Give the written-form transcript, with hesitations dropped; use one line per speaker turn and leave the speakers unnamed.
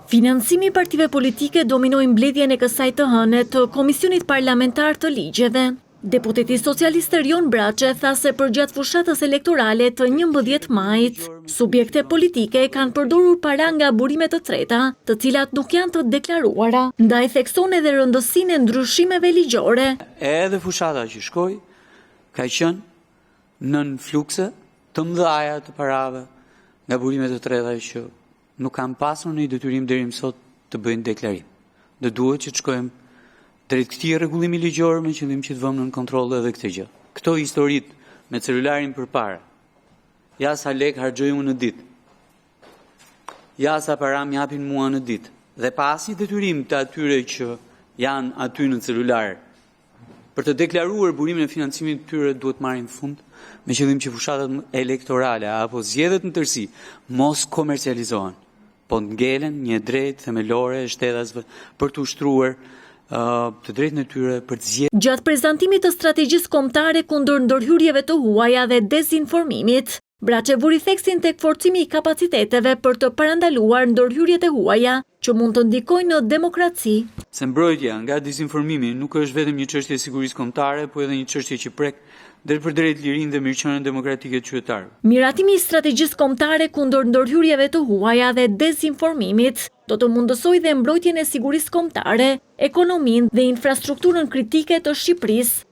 Financimi i partive politike dominoi mbledhjen e kësaj të hënet të Komisionit Parlamentar të Ligjeve. Deputeti socialist Erion Braçe tha se përgjatë fushatës elektorale të 11 majit, subjekte politike kanë përdorur para nga burime të treta, të cilat nuk janë të deklaruara, ndaj thekson edhe rëndësinë e ndryshimeve ligjore.
Edhe fushata që shkoi ka qenë nën flukse të mëdha të parave nga burime të treta që nuk kanë pasur një detyrim deri më sot të bëjnë deklarim. Dhe duhet që të shkojmë drejt këtij rregullimi ligjor me qëllim që të vëmë në kontroll edhe këtë gjë. Këto historit me celularin përpara. Ja sa lek harxoj unë në ditë. Ja sa para më japin mua në ditë. Dhe pasi detyrim të atyre që janë aty në celular për të deklaruar burimin e financimit të tyre duhet marrin fund me qëllim që fushatat elektorale apo zgjedhjet në tërësi mos komercializohen, po ngelen një drejtë themelore e shtetasve për të ushtruar të drejtën e tyre për të zgjedhur.
Gjatë prezantimit të strategjisë kombëtare kundër ndërhyrjeve të huaja dhe dezinformimit, Braçe vuri theksin tek forcimi i kapaciteteve për të parandaluar ndërhyrjet e huaja që mund të ndikojnë në demokraci.
Se mbrojtja nga dezinformimi nuk është vetëm një çështje e sigurisë kombëtare, por edhe një çështje që prek drejt lirinë dhe mirëqenien demokratike të qytetarëve.
Miratimi i strategjisë kombëtare kundër ndërhyrjeve të huaja dhe dezinformimit do të mundësojë dhe mbrojtjen e sigurisë kombëtare, ekonominë dhe infrastrukturën kritike të Shqipërisë.